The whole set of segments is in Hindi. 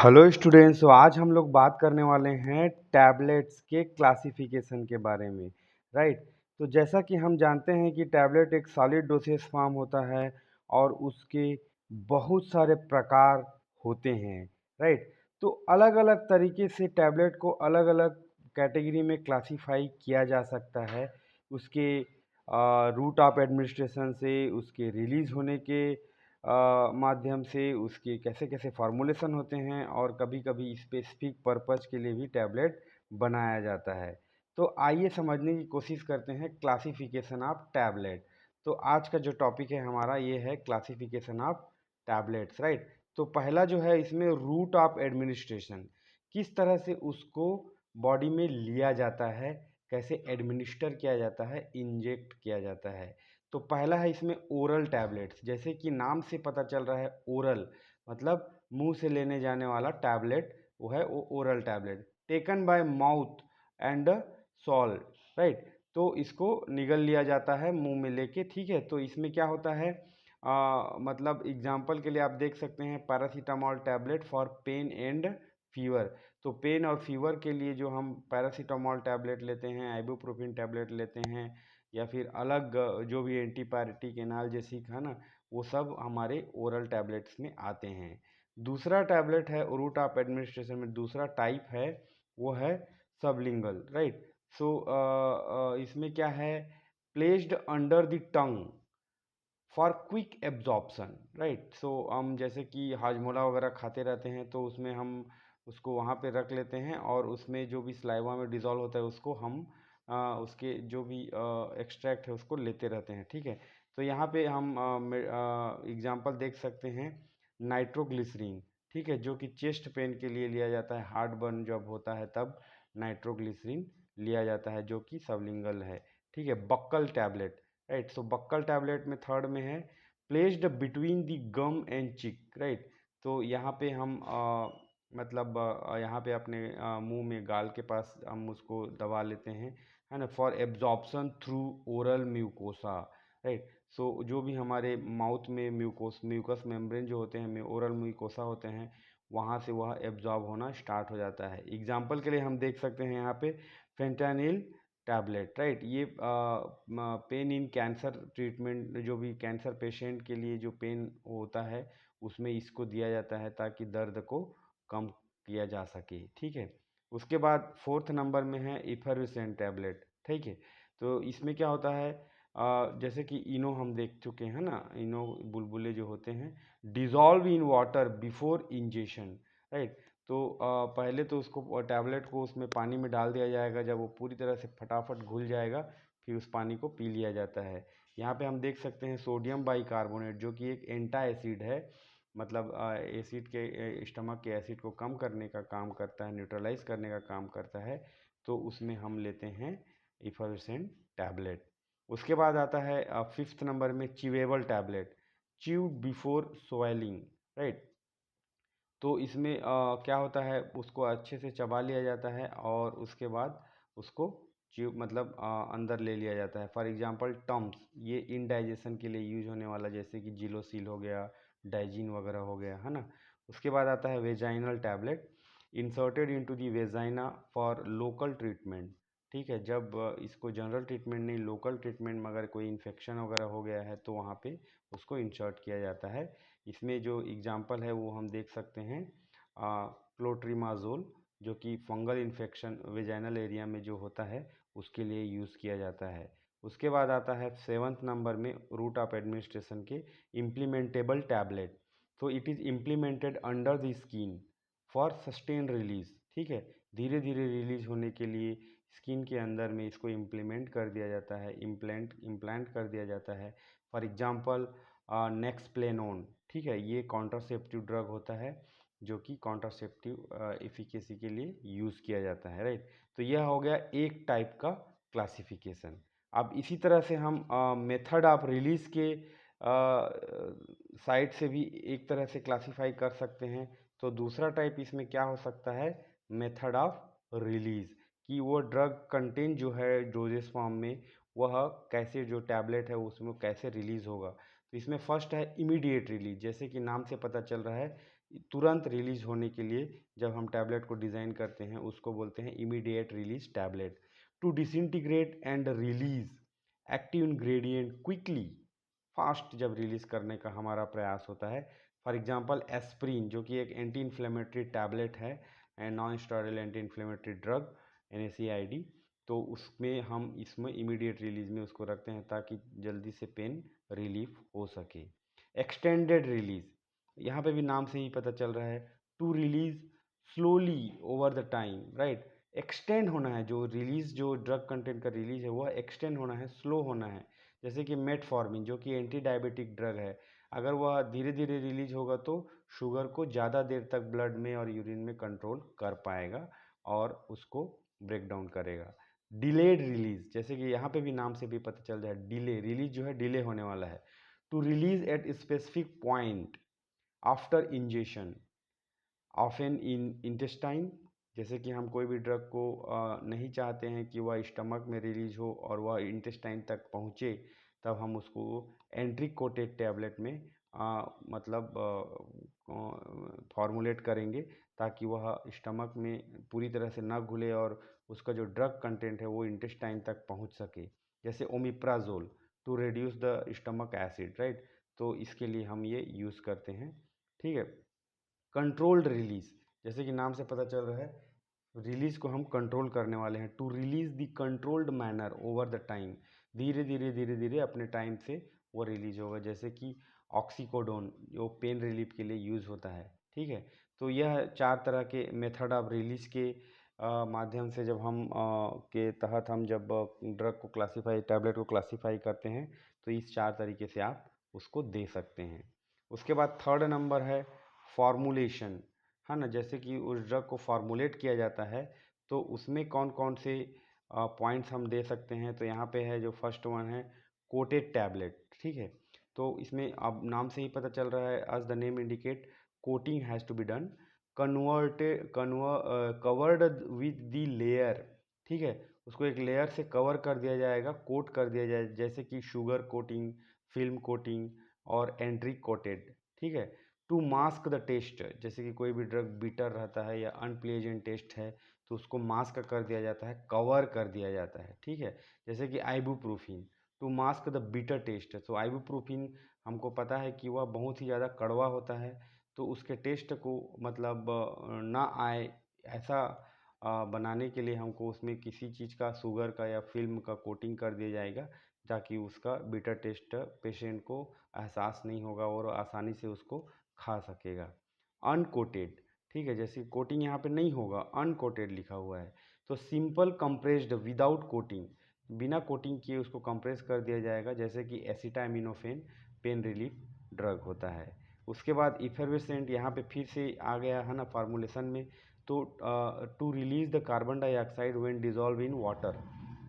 हेलो स्टूडेंट्स, तो आज हम लोग बात करने वाले हैं टैबलेट्स के क्लासिफिकेशन के बारे में। राइट। तो जैसा कि हम जानते हैं कि टैबलेट एक सॉलिड डोसेज फॉर्म होता है और उसके बहुत सारे प्रकार होते हैं। राइट। तो अलग अलग तरीके से टैबलेट को अलग अलग कैटेगरी में क्लासिफाई किया जा सकता है। उसके रूट ऑफ एडमिनिस्ट्रेशन से, उसके रिलीज़ होने के माध्यम से, उसके कैसे कैसे फार्मूलेशन होते हैं, और कभी कभी स्पेसिफिक पर्पज़ के लिए भी टैबलेट बनाया जाता है। तो आइए समझने की कोशिश करते हैं क्लासिफिकेशन ऑफ टैबलेट। तो आज का जो टॉपिक है हमारा ये है क्लासिफिकेशन ऑफ टैबलेट्स। राइट। तो पहला जो है इसमें रूट ऑफ एडमिनिस्ट्रेशन, किस तरह से उसको बॉडी में लिया जाता है, कैसे एडमिनिस्टर किया जाता है, इंजेक्ट किया जाता है। तो पहला है इसमें ओरल टैबलेट्स। जैसे कि नाम से पता चल रहा है ओरल मतलब मुंह से लेने जाने वाला टैबलेट, वो है वो oral tablet taken by mouth and salt. Right. तो इसको निगल लिया जाता है मुंह में लेके। ठीक है। तो इसमें क्या होता है, मतलब एग्जाम्पल के लिए आप देख सकते हैं paracetamol tablet for pain and fever. तो पेन और फीवर के लिए जो हम पैरासीटामोल टैबलेट लेते हैं, आइबुप्रोफेन टैबलेट लेते हैं, या फिर अलग जो भी एंटीपायरेटिक एनाल्जेसिक है ना, वो सब हमारे ओरल टैबलेट्स में आते हैं। दूसरा टैबलेट है रूट ऑफ एडमिनिस्ट्रेशन में, दूसरा टाइप है वो है सबलिंगल। राइट। सो इसमें क्या है, placed under the tongue for quick absorption. Right. So हम जैसे कि हाजमोला वगैरह खाते रहते हैं तो उसमें हम उसको वहाँ पे रख लेते हैं, और उसमें जो भी सलाइवा में डिज़ोल्व होता है उसको हम उसके जो भी एक्सट्रैक्ट है उसको लेते रहते हैं। ठीक है। तो यहाँ पे हम एग्जांपल देख सकते हैं नाइट्रोग्लिसरीन। ठीक है, जो कि चेस्ट पेन के लिए लिया जाता है, हार्ट बर्न जब होता है तब नाइट्रोग्लिसरीन लिया जाता है, जो कि सबलिंगल है। ठीक है। Buccal tablet. Right. So buccal tablet में थर्ड में है placed between the gum and cheek. Right. तो यहाँ पे हम मतलब यहाँ पे अपने मुंह में गाल के पास हम उसको दबा लेते हैं, है ना, for absorption through oral mucosa. Right. So जो भी हमारे माउथ में म्यूकस मेम्ब्रेन जो होते हैं, ओरल म्यूकोसा होते हैं, वहाँ से वह एब्जॉर्ब होना स्टार्ट हो जाता है। एग्जाम्पल के लिए हम देख सकते हैं यहाँ पे फेंटानिल टैबलेट। राइट। ये पेन इन कैंसर ट्रीटमेंट, जो भी कैंसर पेशेंट के लिए जो पेन होता है उसमें इसको दिया जाता है ताकि दर्द को कम किया जा सके। ठीक है। उसके बाद फोर्थ नंबर में है इफेरुसेंट टैबलेट। ठीक है। तो इसमें क्या होता है, जैसे कि इनो हम देख चुके हैं ना, इनो बुलबुले जो होते हैं, dissolve in water before ingestion. Right. तो पहले तो उसको टैबलेट को उसमें पानी में डाल दिया जाएगा, जब वो पूरी तरह से फटाफट घुल जाएगा फिर उस पानी को पी लिया जाता है। यहाँ पे हम देख सकते हैं सोडियम बाइकार्बोनेट, जो कि एक एंटा एसिड है, मतलब एसिड के स्टमक के एसिड को कम करने का काम करता है, न्यूट्रलाइज करने का काम करता है। तो उसमें हम लेते हैं इफरसेंट टैबलेट। उसके बाद आता है फिफ्थ नंबर में chewable tablet, chewed before swallowing. Right. तो इसमें क्या होता है, उसको अच्छे से चबा लिया जाता है और उसके बाद उसको मतलब अंदर ले लिया जाता है। फॉर एग्जांपल टम्स, ये इनडाइजेशन के लिए यूज होने वाला, जैसे कि जिलोसिल हो गया, डाइजीन वगैरह हो गया, है ना। उसके बाद आता है vaginal tablet, inserted into the vagina for local treatment. ठीक है। जब इसको जनरल ट्रीटमेंट नहीं, लोकल ट्रीटमेंट में अगर कोई इन्फेक्शन वगैरह हो गया है तो वहाँ पे उसको इंसर्ट किया जाता है। इसमें जो एग्जाम्पल है वो हम देख सकते हैं क्लोट्रीमाजोल, जो कि फंगल इन्फेक्शन वेजाइनल एरिया में जो होता है उसके लिए यूज़ किया जाता है। उसके बाद आता है सेवन्थ नंबर में रूट ऑफ एडमिनिस्ट्रेशन के इम्प्लीमेंटेबल टैबलेट। तो it is implemented under the skin for sustain release. ठीक है। धीरे धीरे रिलीज होने के लिए स्किन के अंदर में इसको इम्प्लीमेंट कर दिया जाता है, इम्प्लांट कर दिया जाता है। For example Nexplanon. ठीक है। ये कॉन्ट्रासेप्टिव ड्रग होता है जो कि कॉन्ट्रासेप्टिव एफिकेसी के लिए यूज़ किया जाता है। राइट। तो यह हो गया एक टाइप का क्लासिफिकेशन। अब इसी तरह से हम मेथड ऑफ रिलीज के साइड से भी एक तरह से क्लासीफाई कर सकते हैं। तो दूसरा टाइप इसमें क्या हो सकता है, मेथड ऑफ रिलीज, कि वो ड्रग कंटेंट जो है डोजेस फॉर्म में, वह कैसे, जो टैबलेट है उसमें कैसे रिलीज होगा। तो इसमें फर्स्ट है इमीडिएट रिलीज, जैसे कि नाम से पता चल रहा है तुरंत रिलीज होने के लिए जब हम टैबलेट को डिज़ाइन करते हैं उसको बोलते हैं immediate release tablet. To disintegrate and release active ingredient quickly, fast जब रिलीज करने का हमारा प्रयास होता है। फॉर एग्जांपल एस्प्रिन जो कि एक एंटी इन्फ्लेमेटरी टैबलेट है and non steroidal anti inflammatory drug NSAID, तो उसमें हम इसमें इमीडिएट रिलीज में उसको रखते हैं ताकि जल्दी से पेन रिलीफ हो सके। एक्सटेंडेड रिलीज, यहाँ पे भी नाम से ही पता चल रहा है, to release slowly over the time, right. Extend होना है, जो रिलीज जो ड्रग कंटेंट का रिलीज है वह एक्सटेंड होना है, स्लो होना है। जैसे कि मेटफॉर्मिन जो कि एंटी डायबिटिक ड्रग है, अगर वह धीरे धीरे रिलीज होगा तो शुगर को ज़्यादा देर तक ब्लड में और यूरिन में कंट्रोल कर पाएगा और उसको ब्रेक डाउन करेगा। डिलेड रिलीज, जैसे कि यहाँ पे भी नाम से भी पता चल जाए, डिले रिलीज जो है डिले होने वाला है। To release at specific point after ingestion often in intestine, जैसे कि हम कोई भी ड्रग को नहीं चाहते हैं कि वह स्टमक में रिलीज हो और वह इंटेस्टाइन तक पहुँचे, तब हम उसको एंट्री कोटेड टैबलेट में मतलब फॉर्मुलेट करेंगे ताकि वह स्टमक में पूरी तरह से न घुले और उसका जो ड्रग कंटेंट है वो इंटेस्टाइन तक पहुंच सके। जैसे omeprazole to reduce the stomach acid, right. तो इसके लिए हम ये यूज़ करते हैं, ठीक है। कंट्रोल्ड रिलीज, जैसे कि नाम से पता चल रहा है रिलीज को हम कंट्रोल करने वाले हैं। To release the controlled manner over the time, धीरे धीरे अपने टाइम से वो रिलीज होगा। जैसे कि ऑक्सीकोडोन जो पेन रिलीफ के लिए यूज़ होता है, ठीक है। तो यह चार तरह के मेथड ऑफ रिलीज के माध्यम से जब हम के तहत हम जब ड्रग को क्लासीफाई टैबलेट को क्लासीफाई करते हैं तो इस चार तरीके से आप उसको दे सकते हैं। उसके बाद थर्ड नंबर है फॉर्मुलेशन, है ना। जैसे कि उस ड्रग को फॉर्मुलेट किया जाता है तो उसमें कौन कौन से पॉइंट्स हम दे सकते हैं। तो यहाँ पे है जो फर्स्ट वन है कोटेड टैबलेट, ठीक है। तो इसमें अब नाम से ही पता चल रहा है, as the name indicate coating has to be done covered with the layer, ठीक है। उसको एक लेयर से कवर कर दिया जाएगा, कोट कर दिया जाए, जैसे कि शुगर कोटिंग, फिल्म कोटिंग और एंट्री कोटेड, ठीक है। टू मास्क द टेस्ट, जैसे कि कोई भी ड्रग बीटर रहता है या अनप्लेजेंट टेस्ट है तो उसको मास्क कर दिया जाता है, कवर कर दिया जाता है, ठीक है। जैसे कि ibuprofen to mask the bitter taste, तो आइबुप्रोफिन हमको पता है कि वह बहुत ही ज़्यादा कड़वा होता है, तो उसके टेस्ट को मतलब ना आए ऐसा बनाने के लिए हमको उसमें किसी चीज़ का शुगर का या फिल्म का कोटिंग कर दिया जाएगा ताकि उसका बीटर टेस्ट पेशेंट को एहसास नहीं होगा और आसानी से उसको खा सकेगा। अनकोटेड, ठीक है, जैसे कोटिंग यहाँ पे नहीं होगा, अनकोटेड लिखा हुआ है। तो सिंपल कंप्रेस्ड विदाउट कोटिंग, बिना कोटिंग किए उसको कंप्रेस कर दिया जाएगा, जैसे कि एसिटामिनोफेन पेन रिलीफ ड्रग होता है। उसके बाद इफेर्वेसेंट यहाँ पे फिर से आ गया है ना फार्मूलेशन में। तो to release the carbon dioxide when dissolve in water,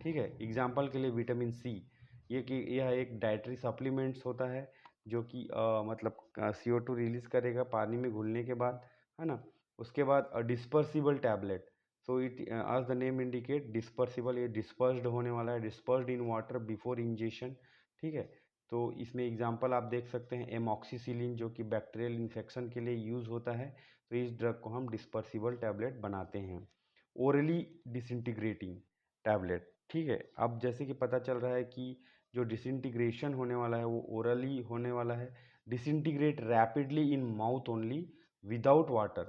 ठीक है। एग्जाम्पल के लिए विटामिन सी, ये कि यह एक डाइटरी सप्लीमेंट्स होता है जो कि मतलब CO2 रिलीज करेगा पानी में घुलने के बाद, है ना। उसके बाद dispersible tablet, so it as the name indicate dispersible, ये डिस्पर्स्ड होने वाला है, dispersed in water before ingestion, ठीक है। तो इसमें एग्जांपल आप देख सकते हैं एमॉक्सिसिलिन जो कि बैक्टीरियल इन्फेक्शन के लिए यूज़ होता है, तो इस ड्रग को हम डिस्पर्सिबल टैबलेट बनाते हैं। ओरली डिसइंटीग्रेटिंग टैबलेट, ठीक है। अब जैसे कि पता चल रहा है कि जो डिसइंटीग्रेशन होने वाला है वो ओरली होने वाला है। Disintegrate rapidly in mouth only without water,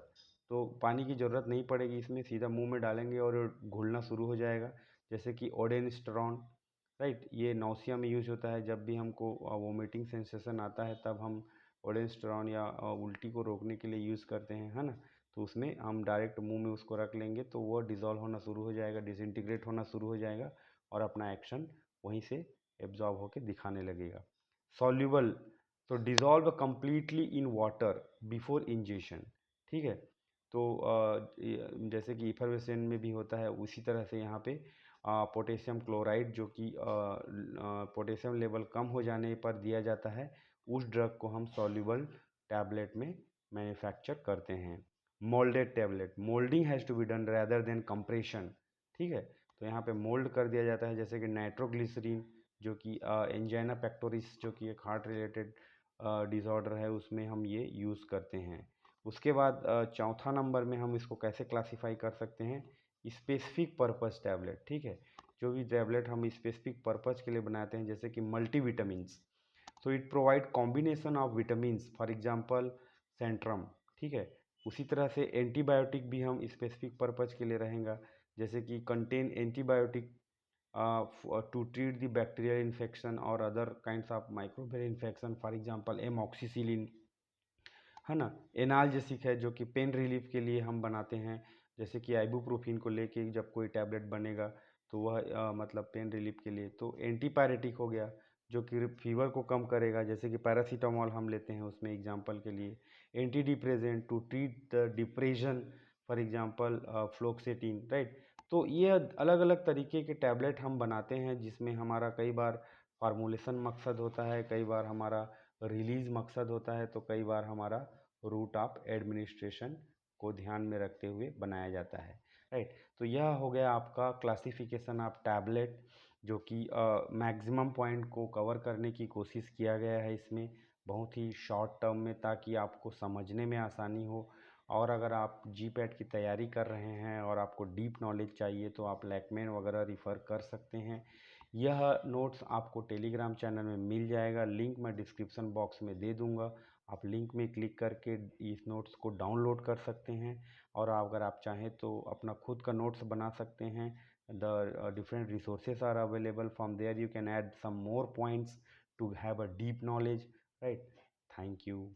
तो पानी की ज़रूरत नहीं पड़ेगी इसमें, सीधा मुंह में डालेंगे और घुलना शुरू हो जाएगा। जैसे कि ओडेनस्टेरॉन, राइट, ये नौसिया में यूज होता है, जब भी हमको वोमिटिंग सेंसेशन आता है तब हम ओडेनस्टेरॉन या उल्टी को रोकने के लिए यूज़ करते हैं, है ना। तो उसमें हम डायरेक्ट मुंह में उसको रख लेंगे तो वो डिज़ोल्व होना शुरू हो जाएगा, डिसइंटीग्रेट होना शुरू हो जाएगा और अपना एक्शन वहीं से एब्जॉर्ब होकर दिखाने लगेगा। सॉल्यूबल, तो dissolve completely in water before ingestion, ठीक है। तो जैसे कि इफरवेसेंट में भी होता है उसी तरह से यहाँ पे पोटेशियम क्लोराइड जो कि पोटेशियम लेवल कम हो जाने पर दिया जाता है, उस ड्रग को हम सॉल्यूबल टैबलेट में मैन्युफैक्चर करते हैं। Moulded tablet, moulding has to be done rather than compression, ठीक है। तो यहाँ पे मोल्ड कर दिया जाता है, जैसे कि नाइट्रोग्लिसरीन जो कि एंजाइना पेक्टोरिस जो कि एक हार्ट रिलेटेड डिसऑर्डर है उसमें हम ये यूज़ करते हैं। उसके बाद चौथा नंबर में हम इसको कैसे क्लासीफाई कर सकते हैं, स्पेसिफिक पर्पस टैबलेट। ठीक है, जो भी टैबलेट हम स्पेसिफिक पर्पस के लिए बनाते हैं, जैसे कि multivitamins, so it provide combination of vitamins, for example Centrum. ठीक है, उसी तरह से एंटीबायोटिक भी हम स्पेसिफिक पर्पस के लिए रहेगा, जैसे कि contain antibiotic to treat the bacterial infection और other kinds of microbial infection, for example amoxicillin, है ना। एनाल्जेसिक है, जो कि पेन रिलीफ के लिए हम बनाते हैं, जैसे कि आइबुप्रोफिन को लेके जब कोई टैबलेट बनेगा तो वह मतलब पेन रिलीफ के लिए। तो एंटीपायरेटिक हो गया, जो कि फीवर को कम करेगा, जैसे कि पैरासीटामोल हम लेते हैं उसमें एग्जांपल के लिए। Antidepressant to treat the depression, for example fluoxetine, right. तो ये अलग अलग तरीके के टैबलेट हम बनाते हैं, जिसमें हमारा कई बार फार्मूलेशन मकसद होता है, कई बार हमारा रिलीज मकसद होता है, तो कई बार हमारा रूट ऑफ एडमिनिस्ट्रेशन को ध्यान में रखते हुए बनाया जाता है, राइट। तो यह हो गया आपका क्लासिफिकेशन ऑफ टैबलेट, जो कि मैक्सिमम पॉइंट को कवर करने की कोशिश किया गया है इसमें, बहुत ही शॉर्ट टर्म में, ताकि आपको समझने में आसानी हो। और अगर आप जीपैट की तैयारी कर रहे हैं और आपको डीप नॉलेज चाहिए, तो आप लैकमेन वगैरह रिफ़र कर सकते हैं। यह नोट्स आपको टेलीग्राम चैनल में मिल जाएगा, लिंक मैं डिस्क्रिप्शन बॉक्स में दे दूंगा। आप लिंक में क्लिक करके इस नोट्स को डाउनलोड कर सकते हैं, और अगर आप चाहें तो अपना खुद का नोट्स बना सकते हैं। The different resources are available, from there you can add some more points to have a deep knowledge, right. Thank you.